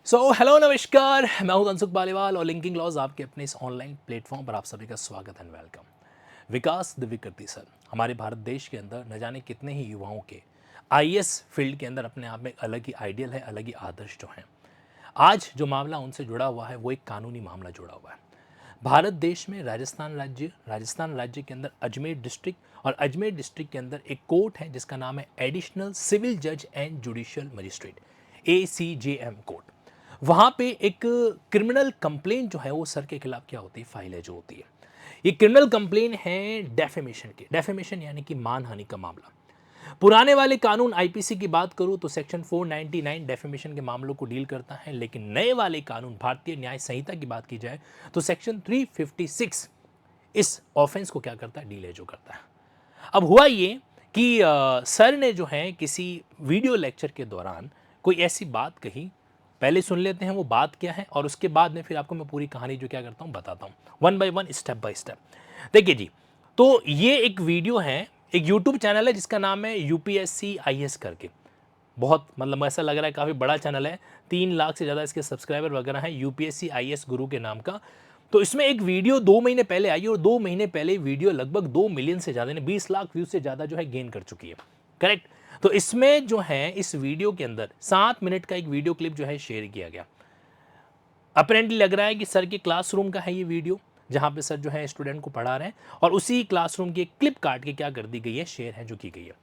Hello नमस्कार, मैं हूं धनसुख पालीवाल और लिंकिंग लॉज आपके अपने इस ऑनलाइन प्लेटफॉर्म पर आप सभी का स्वागत and welcome. Vikas Divyakirti sir हमारे भारत देश के अंदर न जाने कितने ही युवाओं के आईएएस फील्ड के अंदर अपने आप में अलग ही आइडियल है, अलग ही आदर्श जो हैं। आज जो मामला उनसे जुड़ा हुआ है वो एक कानूनी मामला जुड़ा हुआ है। भारत देश में राजस्थान राज्य के अंदर अजमेर डिस्ट्रिक्ट और अजमेर डिस्ट्रिक्ट के अंदर एक कोर्ट है जिसका नाम है एडिशनल सिविल जज and judicial magistrate, ACJM court. वहाँ पे एक क्रिमिनल कंप्लेंट जो है वो सर के खिलाफ क्या होती है, फाइल है जो होती है। ये क्रिमिनल कंप्लेंट है डेफेमेशन की। डेफेमेशन यानी कि मानहानि का मामला। पुराने वाले कानून आईपीसी की बात करूं तो सेक्शन 499 डेफेमेशन के मामलों को डील करता है, लेकिन नए वाले कानून भारतीय न्याय संहिता की बात की जाए तो सेक्शन 356 इस ऑफेंस को क्या करता है, डील है जो करता है। अब हुआ ये कि सर ने जो है किसी वीडियो लेक्चर के दौरान कोई ऐसी बात कही। पहले सुन लेते हैं वो बात क्या है और उसके बाद में फिर आपको मैं पूरी कहानी जो क्या करता हूँ बताता हूँ, one by one, step by step. देखिए जी, तो ये एक वीडियो है, एक यूट्यूब चैनल है जिसका नाम है यूपीएससी आईएएस करके। बहुत मतलब ऐसा लग रहा है काफ़ी बड़ा चैनल है, 3 लाख से ज़्यादा इसके सब्सक्राइबर वगैरह हैं, यूपीएससी आईएएस गुरु के नाम का। तो इसमें एक वीडियो 2 महीने पहले आई और 2 महीने पहले वीडियो लगभग 2 मिलियन से ज़्यादा, 20 लाख व्यूज से ज़्यादा जो है गेन कर चुकी है। करेक्ट। तो इसमें जो है इस वीडियो के अंदर 7 मिनट का एक वीडियो क्लिप जो है शेयर किया गया। अपेरेंटली लग रहा है कि सर के क्लासरूम का है ये वीडियो, जहाँ पे सर जो है स्टूडेंट को पढ़ा रहे हैं और उसी क्लासरूम की एक क्लिप काट के क्या कर दी गई है, शेयर है जो की गई है।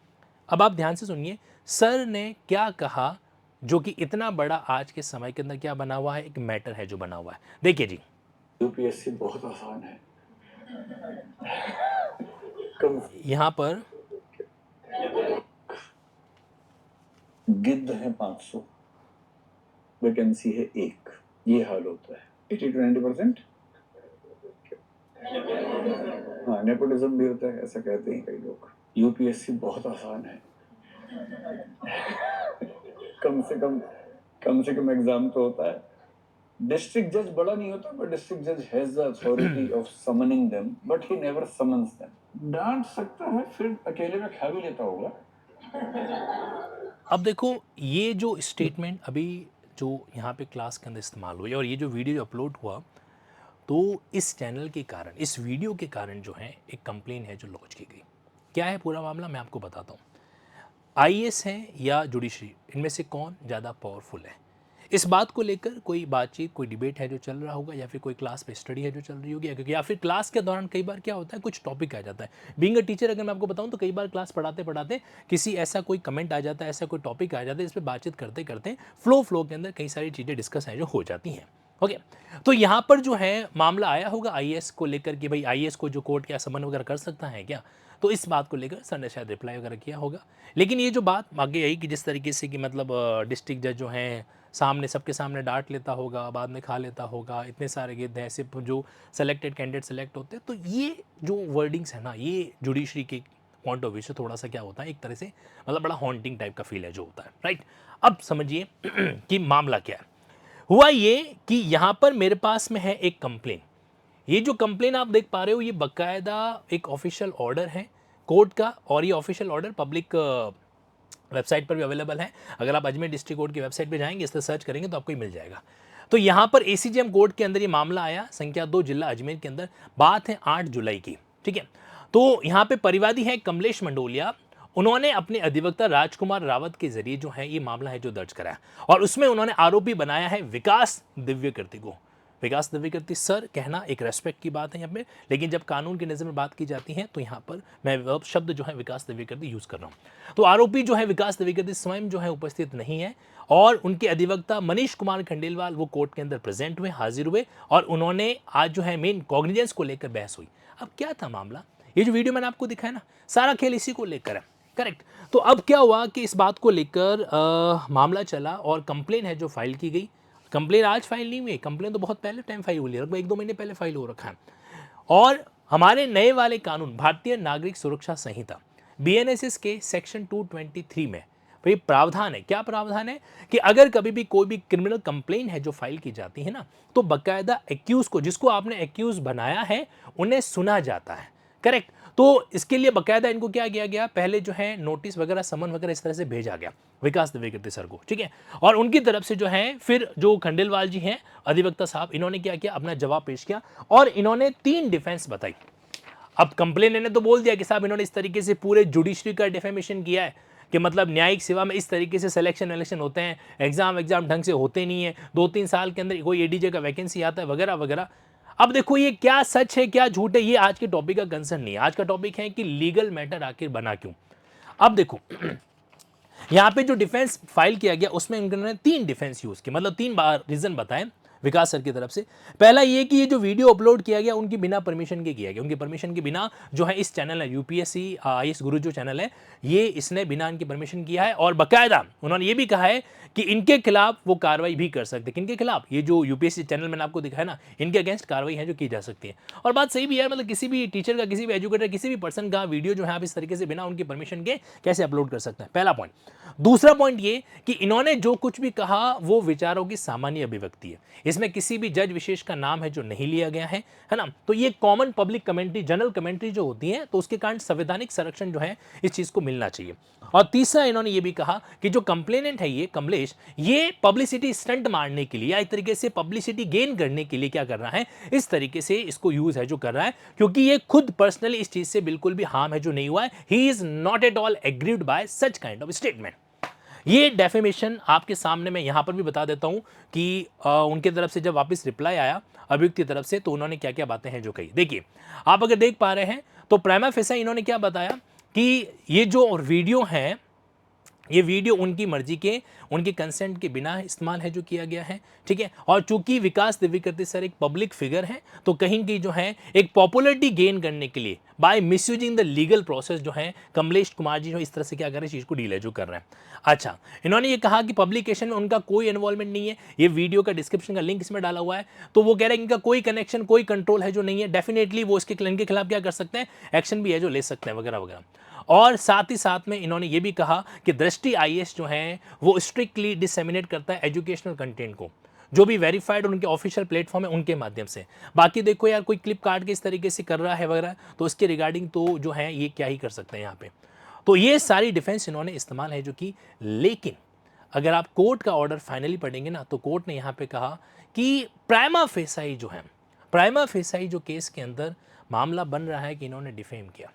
अब आप ध्यान से सुनिए सर ने क्या कहा, जो कि इतना बड़ा आज के समय के अंदर क्या बना हुआ है, एक मैटर है जो बना हुआ है। देखिए जी। यूपीएससी बहुत आसान है। यहाँ पर गिद्ध है 500, वैकेंसी है 1, ये हाल होता है 80 to 90%। हाँ, नेपोटिज्म भी होता है, ऐसा कहते हैं कई लोग। यूपीएससी बहुत आसान है। कम से कम एग्जाम तो होता है। डिस्ट्रिक्ट जज बड़ा नहीं होता, but डिस्ट्रिक्ट जज has the authority of summoning them, but he never summons them. डांट सकता है, फिर अकेले में खा भी लेता होगा। अब देखो, ये जो स्टेटमेंट अभी जो यहाँ पे क्लास के अंदर इस्तेमाल हुई और ये जो वीडियो अपलोड हुआ, तो इस चैनल के कारण, इस वीडियो के कारण जो है एक कंप्लेन है जो लॉन्च की गई। क्या है पूरा मामला, मैं आपको बताता हूँ। आईएएस है या जुडिशरी, इनमें से कौन ज़्यादा पावरफुल है, इस बात को लेकर कोई बातचीत, कोई डिबेट है जो चल रहा होगा, या फिर कोई क्लास पे स्टडी है जो चल रही होगी, या फिर क्लास के दौरान कई बार क्या होता है, कुछ टॉपिक आ जाता है। बीइंग अ टीचर अगर मैं आपको बताऊं तो कई बार क्लास पढ़ाते पढ़ाते किसी ऐसा कोई कमेंट आ जाता है, ऐसा कोई टॉपिक आ जाता है, इस पर बातचीत करते करते फ्लो के अंदर कई सारी चीज़ें डिस्कस है जो हो जाती हैं। ओके। तो यहाँ पर जो है मामला आया होगा आईएएस को लेकर कि भाई आईएएस को जो कोर्ट क्या समन वगैरह कर सकता है क्या, तो इस बात को लेकर सर ने शायद रिप्लाई वगैरह किया होगा। लेकिन ये जो बात आगे आई कि जिस तरीके से कि मतलब डिस्ट्रिक्ट जज जो हैं सामने, सबके सामने डांट लेता होगा, बाद में खा लेता होगा, इतने सारे गिद्ध हैं, सिर्फ जो सेलेक्टेड कैंडिडेट सेलेक्ट होते हैं, तो ये जो वर्डिंग्स है ना, ये जुडिशरी के पॉइंट ऑफ व्यू से थोड़ा सा क्या होता है, एक तरह से मतलब बड़ा हॉन्टिंग टाइप का फील है जो होता है। राइट। अब समझिए कि मामला क्या है। हुआ ये कि यहाँ पर मेरे पास में है एक कंप्लेन। ये जो कंप्लेन आप देख पा रहे हो, ये बकायदा एक ऑफिशियल ऑर्डर है कोर्ट का, और ये ऑफिशियल ऑर्डर पब्लिक वेबसाइट पर भी अवेलेबल है। अगर आप अजमेर डिस्ट्रिक्ट कोर्ट की वेबसाइट पे जाएंगे, इस पर सर्च करेंगे तो आपको ही मिल जाएगा। तो यहाँ पर एसीजेएम कोर्ट के अंदर ये मामला आया, संख्या 2, जिला अजमेर के अंदर। बात है 8 जुलाई की। ठीक है। तो यहाँ पे परिवादी है कमलेश मंडोलिया। उन्होंने अपने अधिवक्ता राजकुमार रावत के जरिए जो है ये मामला है जो दर्ज कराया, और उसमें उन्होंने आरोपी बनाया है विकास दिव्यकीर्ति को। विकास दिव्यकीर्ति सर कहना एक रेस्पेक्ट की बात है यहाँ पे, लेकिन जब कानून की नज़र में बात की जाती है तो यहाँ पर मैं वर्ब शब्द जो है विकास दिव्यकीर्ति यूज़ कर रहा हूँ। तो आरोपी जो है विकास दिव्यकीर्ति स्वयं जो है उपस्थित नहीं है, और उनके अधिवक्ता मनीष कुमार खंडेलवाल वो कोर्ट के अंदर प्रेजेंट हुए, हाजिर हुए, और उन्होंने आज जो है मेन कॉग्निजेंस को लेकर बहस हुई। अब क्या था मामला, ये जो वीडियो मैंने आपको दिखाया ना, सारा खेल इसी को लेकर है। करेक्ट। तो अब क्या हुआ कि इस बात को लेकर मामला चला और कंप्लेन है जो फाइल की गई। कंप्लेन आज फाइल नहीं हुई, कंप्लेन तो बहुत पहले टाइम फाइल हुई है, लगभग 1-2 महीने पहले फाइल हो रखा है। और हमारे नए वाले कानून भारतीय नागरिक सुरक्षा संहिता बीएनएसएस के सेक्शन 223 में भाई प्रावधान है। क्या प्रावधान है कि अगर कभी भी कोई भी क्रिमिनल कंप्लेन है जो फाइल की जाती है ना, तो बकायदा एक्यूज को, जिसको आपने एक्यूज बनाया है, उन्हें सुना जाता है। करेक्ट। तो इसके लिए बाकायदा इनको क्या किया गया, पहले जो है नोटिस वगैरह, समन वगैरह इस तरह से भेजा गया विकास द्विवेदी सर को, ठीक है। और उनकी तरफ से जो है फिर जो खंडेलवाल जी हैं अधिवक्ता साहब, इन्होंने क्या किया, अपना जवाब पेश किया और इन्होंने 3 डिफेंस बताई। अब कंप्लेन ने तो बोल दिया कि साहब इन्होंने इस तरीके से पूरे जुडिशरी का डिफेमेशन किया है कि मतलब न्यायिक सेवा में इस तरीके से सिलेक्शन इलेक्शन होते हैं, एग्जाम ढंग से होते नहीं है, 2-3 साल के अंदर कोई एडीजे का वैकेंसी आता है वगैरह वगैरह। अब देखो ये क्या सच है क्या झूठ है, ये आज के टॉपिक का कंसर्न नहीं है। आज का टॉपिक है कि लीगल मैटर आखिर बना क्यों। अब देखो यहाँ पे जो डिफेंस फाइल किया गया उसमें उन्होंने 3 डिफेंस यूज किए, मतलब 3 बार रीजन बताएं विकास सर की तरफ से। पहला ये कि ये जो वीडियो अपलोड किया गया उनकी बिना परमिशन के किया गया, उनकी परमिशन के बिना जो है इस चैनल है यूपीएससी IAS गुरु जो चैनल है ये इसने बिना इनकी परमिशन किया है। और बाकायदा उन्होंने ये भी कहा है कि इनके खिलाफ वो कार्रवाई भी कर सकते हैं। किनके खिलाफ, ये जो यूपीएससी चैनल मैंने आपको दिखाया ना, इनके अगेंस्ट कार्रवाई है जो की जा सकती है। और बात सही भी है, मतलब किसी भी टीचर का, किसी भी एजुकेटर, किसी भी पर्सन का वीडियो जो है आप इस तरीके से बिना उनकी परमिशन के कैसे अपलोड कर सकते हैं, पहला पॉइंट। दूसरा पॉइंट ये कि इन्होंने जो कुछ भी कहा वो विचारों की सामान्य अभिव्यक्ति है, इसमें किसी भी जज विशेष का नाम है जो नहीं लिया गया है ना। तो ये common public commentary, general commentary जो होती है, तो उसके कारण संवैधानिक संरक्षण जो है इस चीज को मिलना चाहिए। और तीसरा इन्होंने ये भी कहा कि जो कंप्लेनेंट है ये कमलेश, ये पब्लिसिटी स्टंट मारने के लिए या एक तरीके से पब्लिसिटी गेन करने के लिए क्या कर रहा है, इस तरीके से इसको यूज है जो कर रहा है, क्योंकि ये खुद पर्सनली इस चीज से बिल्कुल भी हार्म है जो नहीं हुआ है। He is not at all agreed by such kind of statement. ये डेफेमेशन आपके सामने मैं यहां पर भी बता देता हूं कि उनके तरफ से जब वापस रिप्लाई आया अभियुक्त की तरफ से, तो उन्होंने क्या क्या बातें हैं जो कही। देखिए आप अगर देख पा रहे हैं तो प्राइमा फेसा इन्होंने क्या बताया कि ये जो वीडियो है, ये वीडियो उनकी मर्जी के, उनके कंसेंट के बिना इस्तेमाल है जो किया गया है, ठीक है। और चूंकि विकास द्विवेदी सर एक पब्लिक फिगर है, तो कहीं की जो है एक पॉपुलरिटी गेन करने के लिए by misusing the legal process जो है कमलेश कुमार जी जो इस तरह से क्या कर रहे हैं, चीज को डील है जो कर रहे हैं। अच्छा, इन्होंने ये कहा कि पब्लिकेशन में उनका कोई इन्वॉल्वमेंट नहीं है, ये वीडियो का डिस्क्रिप्शन का लिंक इसमें डाला हुआ है, तो वो कह रहे हैं इनका कोई कनेक्शन, कोई कंट्रोल है जो नहीं है। डेफिनेटली वो इसके इनके खिलाफ क्या कर सकते हैं, एक्शन भी है जो ले सकते हैं वगैरह वगैरह। और साथ ही साथ में इन्होंने ये भी कहा कि दृष्टि IAS जो है वो स्ट्रिक्टली डिसेमिनेट करता है एजुकेशनल कंटेंट को, जो भी वेरीफाइड उनके ऑफिशियल प्लेटफॉर्म है उनके माध्यम से। बाकी देखो यार कोई क्लिप काट के इस तरीके से कर रहा है वगैरह, तो उसके रिगार्डिंग तो जो है ये क्या ही कर सकते हैं यहाँ पे। तो ये सारी डिफेंस इन्होंने इस्तेमाल है जो की। लेकिन अगर आप कोर्ट का ऑर्डर फाइनली पढ़ेंगे ना, तो कोर्ट ने यहाँ पे कहा कि प्राइमा फेसाई जो है, प्राइमा फेसाई जो केस के अंदर मामला बन रहा है कि इन्होंने डिफेम किया,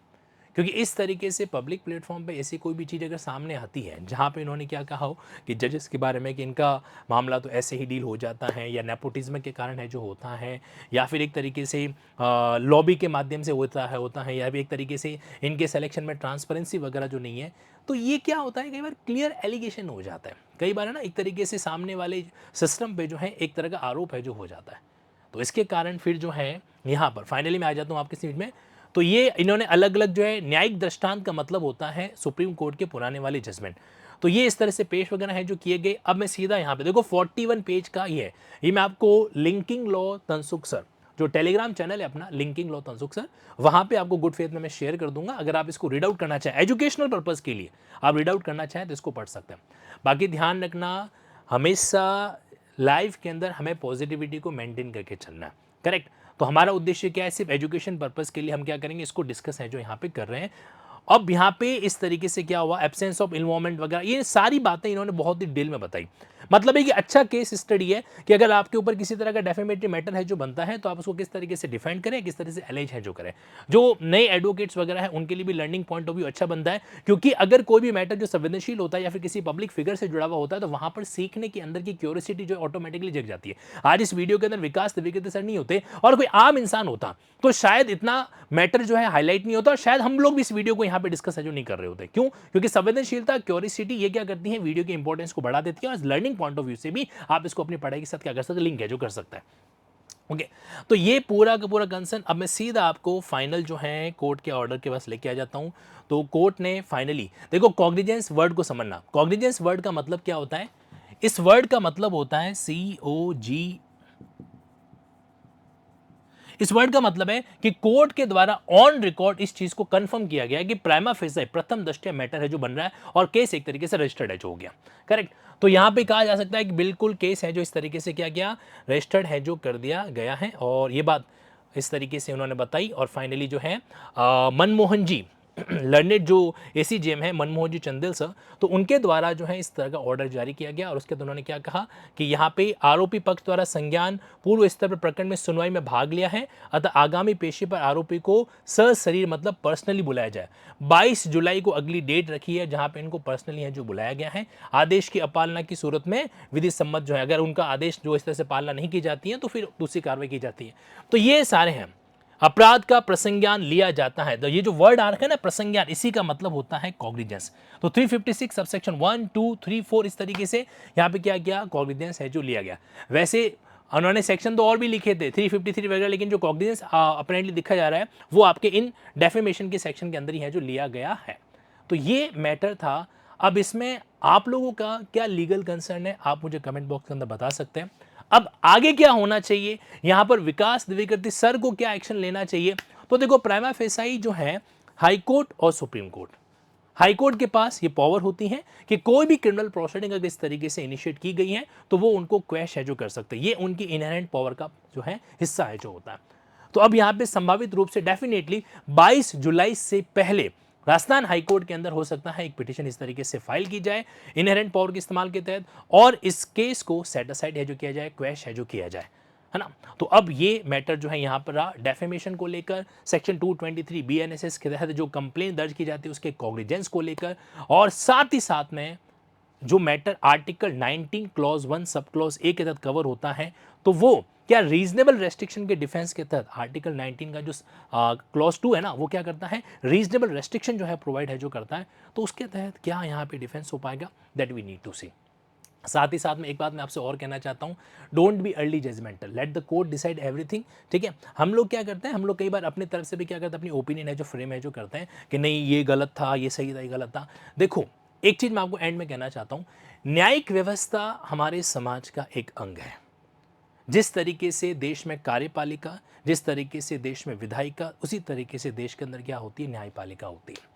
क्योंकि इस तरीके से पब्लिक प्लेटफॉर्म पे ऐसी कोई भी चीज़ अगर सामने आती है जहाँ पे इन्होंने क्या कहा हो कि जजेस के बारे में कि इनका मामला तो ऐसे ही डील हो जाता है, या नेपोटिज्म के कारण है जो होता है, या फिर एक तरीके से लॉबी के माध्यम से होता है, या फिर एक तरीके से इनके सिलेक्शन में ट्रांसपेरेंसी वगैरह जो नहीं है, तो ये क्या होता है, कई बार क्लियर एलिगेशन हो जाता है, कई बार है ना एक तरीके से सामने वाले सिस्टम पर जो है एक तरह का आरोप है जो हो जाता है। तो इसके कारण फिर जो है यहाँ पर फाइनली मैं आ जाता हूँ आपके सीट में। तो ये इन्होंने अलग अलग जो है न्यायिक दृष्टांत का मतलब होता है सुप्रीम कोर्ट के पुराने वाले जजमेंट, तो ये इस तरह से पेश वगैरह है जो किए गए। अब मैं सीधा यहाँ पे देखो 41 पेज का ये मैं आपको लिंकिंग लॉ तनसुख सर जो टेलीग्राम चैनल है अपना लिंकिंग लॉ तनसुख सर, वहाँ पे आपको गुड फेथ में मैं शेयर कर दूंगा। अगर आप इसको रीड आउट करना चाहें एजुकेशनल पर्पज़ के लिए, आप रीड आउट करना चाहें तो इसको पढ़ सकते हैं। बाकी ध्यान रखना, हमेशा लाइफ के अंदर हमें पॉजिटिविटी को मेंटेन करके चलना है, करेक्ट। तो हमारा उद्देश्य क्या है, सिर्फ एजुकेशन पर्पस के लिए हम क्या करेंगे, इसको डिस्कस है जो यहाँ पे कर रहे हैं। अब यहाँ पे इस तरीके से क्या हुआ, एब्सेंस ऑफ इन्वॉल्वमेंट वगैरह, ये सारी बातें इन्होंने बहुत ही डिटेल में बताई। मतलब है कि अच्छा केस स्टडी है कि अगर आपके ऊपर किसी तरह का डेफेमेटरी मैटर है जो बनता है, तो आप उसको किस तरीके से डिफेंड करें, किस तरह से एलेज है जो करें। जो नए एडवोकेट्स वगैरह है उनके लिए भी लर्निंग पॉइंट ऑफ व्यू अच्छा बनता है, क्योंकि अगर कोई भी मैटर जो संवेदनशील होता है या फिर किसी पब्लिक फिगर से जुड़ा हुआ होता है, तो वहां पर सीखने के अंदर की क्यूरियोसिटी जो ऑटोमेटिकली जग जाती है। आज इस वीडियो के अंदर विकास द्विवेदी सर नहीं होते और कोई आम इंसान होता, तो शायद इतना मैटर जो है हाईलाइट नहीं होता, और शायद हम लोग भी इस वीडियो को यहाँ पे डिस्कस है जो नहीं कर रहे होते। क्यों? क्योंकि संवेदनशीलता, क्यूरियोसिटी ये क्या करती है, वीडियो की इंपॉर्टेंस को बढ़ा देती है, और लर्निंग पॉइंट ऑफ व्यू से भी आप इसको अपनी पढ़ाई के साथ क्या कर सकते हैं, लिंक है जो कर सकता है। ओके, तो ये पूरा का पूरा कंसर्न। अब मैं सीधा आपको फाइनल जो है कोर्ट के ऑर्डर के पास लेके आ जाता हूं। तो कोर्ट ने फाइनली, देखो कॉग्निजेंस वर्ड को समझना, कॉग्निजेंस वर्ड का मतलब क्या होता है, इस वर्ड का मतलब होता है COG। इस वर्ड का मतलब है कि कोर्ट के द्वारा ऑन रिकॉर्ड इस चीज को कंफर्म किया गया है कि प्राइमा फेसा प्रथम दृष्टया मैटर है जो बन रहा है, और केस एक तरीके से रजिस्टर्ड है जो हो गया, करेक्ट। तो यहां पे कहा जा सकता है कि बिल्कुल केस है जो इस तरीके से क्या गया, रजिस्टर्ड है जो कर दिया गया है। और ये बात इस तरीके से उन्होंने बताई। और फाइनली जो है मनमोहन जी लर्नेड जो एसीजेएम है मनमोहन जी चंदेल सर, तो उनके द्वारा जो है इस तरह का ऑर्डर जारी किया गया। और उसके बाद उन्होंने क्या कहा कि यहाँ पे आरोपी पक्ष द्वारा संज्ञान पूर्व स्तर पर प्रकरण में सुनवाई में भाग लिया है, अतः आगामी पेशी पर आरोपी को सशरीर मतलब पर्सनली बुलाया जाए। 22 जुलाई को अगली डेट रखी है जहाँ पे इनको पर्सनली है जो बुलाया गया है। आदेश की अपालना की सूरत में विधि सम्मत जो है, अगर उनका आदेश जो इस तरह से पालना नहीं की जाती है तो फिर दूसरी कार्रवाई की जाती है। तो ये सारे हैं अपराध का प्रसंज्ञान लिया जाता है। तो ये जो वर्ड आ रखा है ना प्रसंज्ञान, इसी का मतलब होता है कॉग्निजेंस। तो 356 सबसेक्शन 1, 2, 3, 4 इस तरीके से यहाँ पे क्या गया कॉग्निजेंस है जो लिया गया। वैसे उन्होंने सेक्शन तो और भी लिखे थे 353 वगैरह, लेकिन जो कॉग्निजेंस अपेरेंटली दिखा जा रहा है वो आपके इन डेफेमेशन के सेक्शन के अंदर ही है जो लिया गया है। तो ये मैटर था। अब इसमें आप लोगों का क्या लीगल कंसर्न है आप मुझे कमेंट बॉक्स के अंदर बता सकते हैं। अब आगे क्या होना चाहिए, यहां पर विकास द्विवेदी सर को क्या एक्शन लेना चाहिए। तो देखो प्राइमा फेसाई जो है हाई कोर्ट और सुप्रीम कोर्ट, हाई कोर्ट के पास ये पावर होती है कि कोई भी क्रिमिनल प्रोसीडिंग अगर इस तरीके से इनिशिएट की गई है तो वो उनको क्वेश है जो कर सकते हैं। ये उनकी इनहेरेंट पावर का जो है हिस्सा है जो होता है। तो अब यहाँ पे संभावित रूप से डेफिनेटली 22 जुलाई से पहले राजस्थान हाईकोर्ट के अंदर हो सकता है एक पिटीशन इस तरीके से फाइल की जाए इनहेरेंट पावर के इस्तेमाल के तहत, और इस केस को सेट असाइड है जो किया जाए, क्वेश है जो किया जाए, है ना। तो अब ये मैटर जो है यहाँ पर डेफेमेशन को लेकर सेक्शन 223 BNSS के तहत जो कंप्लेंट दर्ज की जाती है उसके कॉग्निजेंस को लेकर, और साथ ही साथ में जो matter article 19 clause 1 sub clause A के तहत कवर होता है, तो वो क्या रीजनेबल रेस्ट्रिक्शन के डिफेंस के तहत आर्टिकल 19 का जो क्लॉज 2 है ना वो क्या करता है, रीजनेबल रेस्ट्रिक्शन जो है प्रोवाइड है जो करता है। तो उसके तहत क्या यहाँ पे डिफेंस हो पाएगा, दैट वी नीड टू सी। साथ ही साथ में एक बात मैं आपसे और कहना चाहता हूँ, don't be early judgemental, let the court decide everything. ठीक है, हम लोग क्या करते हैं, हम लोग कई बार अपनी तरफ से भी क्या करते हैं, अपनी ओपिनियन है जो फ्रेम है जो करते हैं कि नहीं ये गलत था, ये सही था, ये गलत था। देखो एक चीज़ मैं आपको एंड में कहना चाहता हूँ, न्यायिक व्यवस्था हमारे समाज का एक अंग है। जिस तरीके से देश में कार्यपालिका, जिस तरीके से देश में विधायिका, उसी तरीके से देश के अंदर क्या होती है, न्यायपालिका होती है।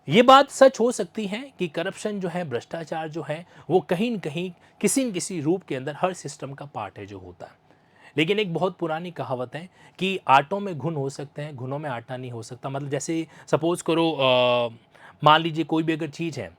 ये बात सच हो सकती है कि करप्शन जो है, भ्रष्टाचार जो है, वो कहीं न कहीं किसी न किसी रूप के अंदर हर सिस्टम का पार्ट है जो होता है। लेकिन एक बहुत पुरानी कहावत है कि आटों में घुन हो सकते हैं, घुनों में आटा नहीं हो सकता। मतलब जैसे सपोज करो मान लीजिए कोई भी अगर चीज़ है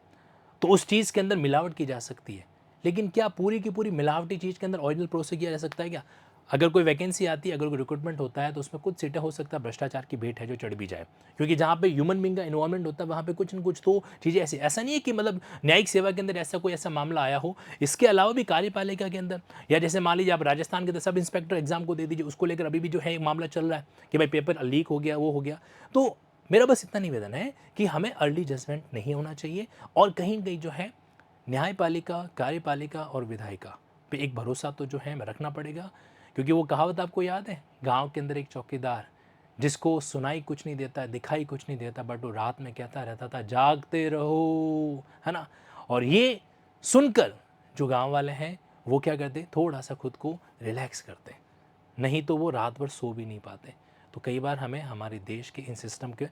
तो उस चीज़ के अंदर मिलावट की जा सकती है, लेकिन क्या पूरी की पूरी मिलावटी चीज़ के अंदर ओरिजिनल प्रोसेस किया जा सकता है क्या? अगर कोई वैकेंसी आती है, अगर कोई रिक्रूटमेंट होता है तो उसमें कुछ सीटें हो सकता है भ्रष्टाचार की भेंट है जो चढ़ भी जाए, क्योंकि जहाँ पे ह्यूमन बीइंग का इन्वॉल्वमेंट होता है वहाँ पे कुछ न कुछ तो चीज़ें ऐसा नहीं है कि मतलब न्यायिक सेवा के अंदर ऐसा कोई ऐसा मामला आया हो। इसके अलावा भी कार्यपालिका के अंदर, या जैसे मान लीजिए आप राजस्थान के अंदर सब इंस्पेक्टर एग्जाम को दे दीजिए, उसको लेकर अभी भी जो है मामला चल रहा है कि भाई पेपर लीक हो गया, वो हो गया। तो मेरा बस इतना निवेदन है कि हमें अर्ली जजमेंट नहीं होना चाहिए, और कहीं न कहीं जो है न्यायपालिका, कार्यपालिका और विधायिका पे एक भरोसा तो जो है हमें रखना पड़ेगा। क्योंकि वो कहावत आपको याद है, गांव के अंदर एक चौकीदार जिसको सुनाई कुछ नहीं देता, दिखाई कुछ नहीं देता, बट वो रात में कहता रहता था जागते रहो, है ना। और ये सुनकर जो गांव वाले हैं वो क्या करते, थोड़ा सा खुद को रिलैक्स करते, नहीं तो वो रात भर सो भी नहीं पाते। तो कई बार हमें हमारे देश के इन सिस्टम के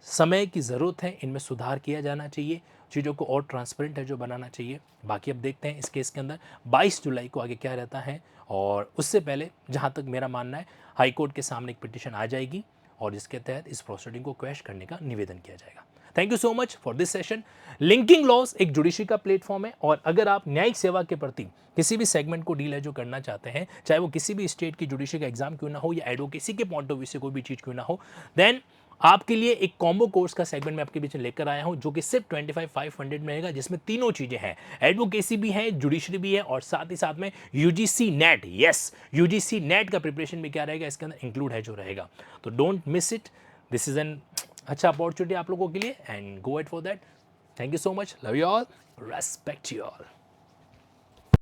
समय की ज़रूरत है, इनमें सुधार किया जाना चाहिए, चीज़ों को और ट्रांसपेरेंट है जो बनाना चाहिए। बाकी अब देखते हैं इस केस के अंदर 22 जुलाई को आगे क्या रहता है, और उससे पहले जहाँ तक मेरा मानना है हाई कोर्ट के सामने एक पिटीशन आ जाएगी और जिसके तहत इस प्रोसीडिंग को क्वैश करने का निवेदन किया जाएगा। Thank you so much for this session. Linking laws एक जुडिशरी का प्लेटफॉर्म है, और अगर आप न्यायिक सेवा के प्रति किसी भी सेगमेंट को डील है जो करना चाहते हैं, चाहे वो किसी भी स्टेट की जुडिशरी का एग्जाम क्यों ना हो या एडवोकेसी के पॉइंट ऑफ व्यू से कोई भी चीज़ क्यों ना हो, देन आपके लिए एक कॉम्बो कोर्स का सेगमेंट मैं आपके बीच में लेकर आया हूं जो कि सिर्फ 25,500 में रहेगा, जिसमें तीनों चीजें हैं, एडवोकेसी भी है, जुडिशरी भी है, और साथ ही साथ में UGC net, yes UGC net का प्रिपरेशन भी क्या रहेगा इसके अंदर इंक्लूड है जो रहेगा। तो don't miss it, this is an अच्छा अपॉर्चुनिटी आप लोगों के लिए, and go at for that. Thank you so much, love you all, respect you all.